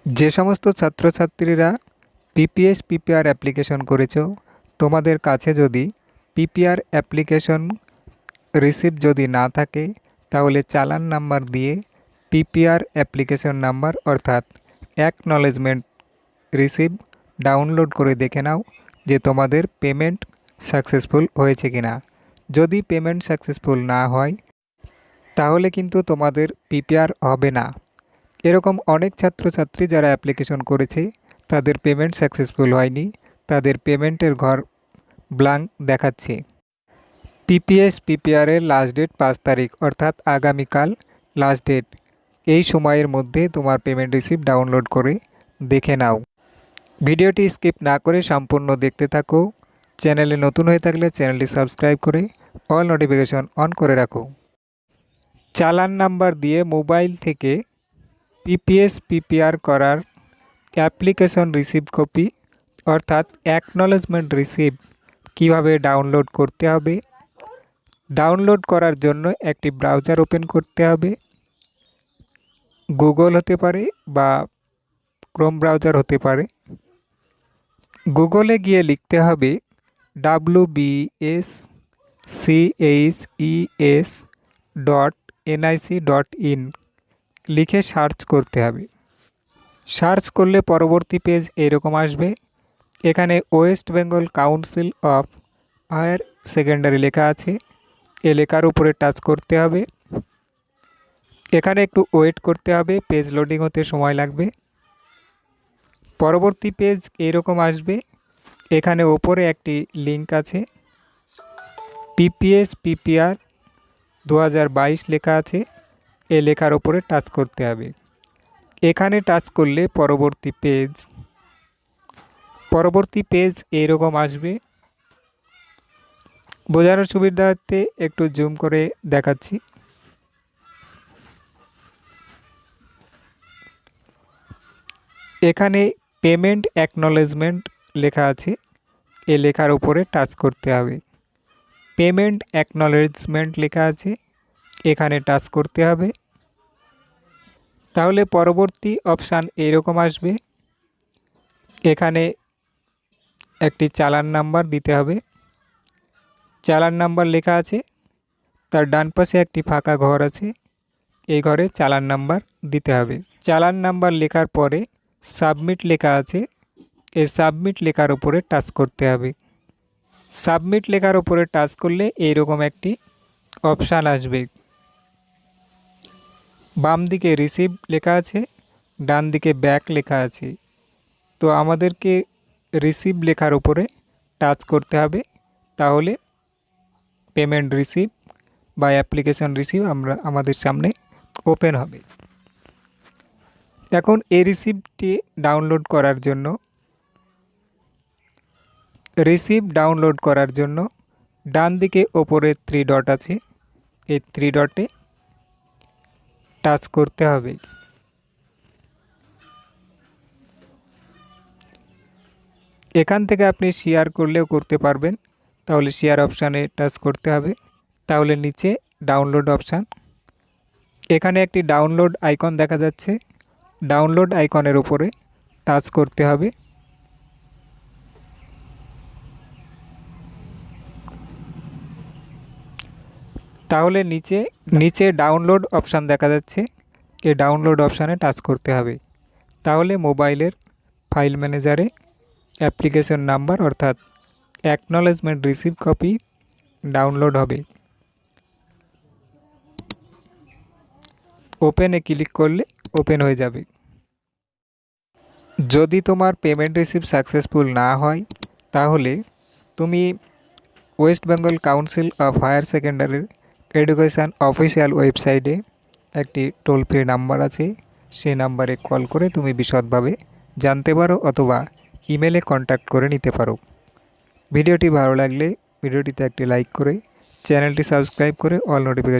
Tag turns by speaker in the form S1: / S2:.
S1: যে সমস্ত ছাত্রছাত্রীরা পিপিএস পিপিআর অ্যাপ্লিকেশন করেছো, তোমাদের কাছে যদি পিপিআর অ্যাপ্লিকেশন রিসিপ্ট যদি না থাকে, তাহলে চালান নাম্বার দিয়ে পিপিআর অ্যাপ্লিকেশন নাম্বার অর্থাৎ অ্যাকনলেজমেন্ট রিসিপ্ট ডাউনলোড করে দেখে নাও যে তোমাদের পেমেন্ট সাকসেসফুল হয়েছে কিনা। যদি পেমেন্ট সাকসেসফুল না হয় তাহলে কিন্তু তোমাদের পিপিআর হবে না। এরকম অনেক ছাত্রছাত্রী যারা অ্যাপ্লিকেশন করেছে তাদের পেমেন্ট সাকসেসফুল হয়নি, তাদের পেমেন্টের ঘর ব্ল্যাঙ্ক দেখাচ্ছে। পিপিএস পিপিআরের লাস্ট ডেট 5 তারিখ অর্থাৎ আগামীকাল লাস্ট ডেট। এই সময়ের মধ্যে তোমার পেমেন্ট রিসিপ্ট ডাউনলোড করে দেখে নাও। ভিডিওটি স্কিপ না করে সম্পূর্ণ দেখতে থাকো। চ্যানেলে নতুন হয়ে থাকলে চ্যানেলটি সাবস্ক্রাইব করে অল নোটিফিকেশন অন করে রাখো। চালান নাম্বার দিয়ে মোবাইল থেকে পিপিএস পিপিআর করার অ্যাপ্লিকেশন রিসিপ্ট কপি অর্থাৎ অ্যাকনলেজমেন্ট রিসিপ্ট কীভাবে ডাউনলোড করতে হবে। ডাউনলোড করার জন্য একটি ব্রাউজার ওপেন করতে হবে। গুগল হতে পারে বা ক্রোম ব্রাউজার হতে পারে। গুগলে গিয়ে লিখতে হবে wbsches.nic.in লিখে সার্চ করতে হবে। সার্চ করলে পরবর্তী পেজ এরকম আসবে। এখানে West Bengal council of higher secondary লেখা আছে, এ লেখার উপরে টাচ করতে হবে। এখানে একটু ওয়েট করতে হবে, পেজ লোডিং হতে সময় লাগবে। পরবর্তী পেজ এরকম আসবে। এখানে ওপরে একটি লিঙ্ক আছে, পিপিএস পিপিআর 2022 লেখা আছে, এ লেখার উপরে টাচ করতে হবে। এখানে টাচ করলে পরবর্তী পেজ এরকম আসবে। বোঝানোর সুবিধার্থে একটু জুম করে দেখাচ্ছি। এখানে পেমেন্ট অ্যাকনলেজমেন্ট লেখা আছে, এ লেখার উপরে টাচ করতে হবে। পেমেন্ট অ্যাকনলেজমেন্ট লেখা আছে, এখানে টাচ করতে হবে। তাহলে পরবর্তী অপশান এরকম আসবে। এখানে একটি চালান নাম্বার দিতে হবে। চালান নাম্বার লেখা আছে, তার ডান পাশে একটি ফাঁকা ঘর আছে, এই ঘরে চালান নাম্বার দিতে হবে। চালান নাম্বার লেখার পরে সাবমিট লেখা আছে, এই সাবমিট লেখার উপরে টাচ করতে হবে। সাবমিট লেখার উপরে টাচ করলে এইরকম একটি অপশান আসবে। বাম দিকে রিসিভ লেখা আছে, ডান দিকে ব্যাক লেখা আছে। তো আমাদেরকে রিসিভ লেখার উপরে টাচ করতে হবে, তাহলে পেমেন্ট রিসিভ বা অ্যাপ্লিকেশন রিসিভ আমাদের সামনে ওপেন হবে। এখন এই রিসিপ্টটি ডাউনলোড করার জন্য ডান দিকে ওপরে 3 ডট আছে, এই 3 ডটে টাচ করতে হবে। এখান থেকে আপনি শেয়ার করলেও করতে পারবেন, তাহলে শেয়ার অপশানে টাচ করতে হবে। তাহলে নিচে ডাউনলোড অপশান, এখানে একটি ডাউনলোড আইকন দেখা যাচ্ছে, ডাউনলোড আইকনের উপরে টাচ করতে হবে। তাহলে নিচে ডাউনলোড অপশান দেখা যাচ্ছে, এই ডাউনলোড অপশানে টাচ করতে হবে। তাহলে মোবাইলের ফাইল ম্যানেজারে অ্যাপ্লিকেশন নাম্বার অর্থাৎ অ্যাকনলেজমেন্ট রিসিপ্ট কপি ডাউনলোড হবে। ওপেনে ক্লিক করলে ওপেন হয়ে যাবে। যদি তোমার পেমেন্ট রিসিপ্ট সাকসেসফুল না হয়, তাহলে তুমি West Bengal council of higher secondary education official ওয়েবসাইটে একটি টোল ফ্রি নাম্বার আছে, সেই নাম্বারে কল করে তুমি বিশদভাবে জানতে পারো অথবা ইমেলে কন্ট্যাক্ট করে নিতে পারো। ভিডিওটি ভালো লাগলে ভিডিওটিতে একটি লাইক করে চ্যানেলটি সাবস্ক্রাইব করে অল নোটিফিকেশন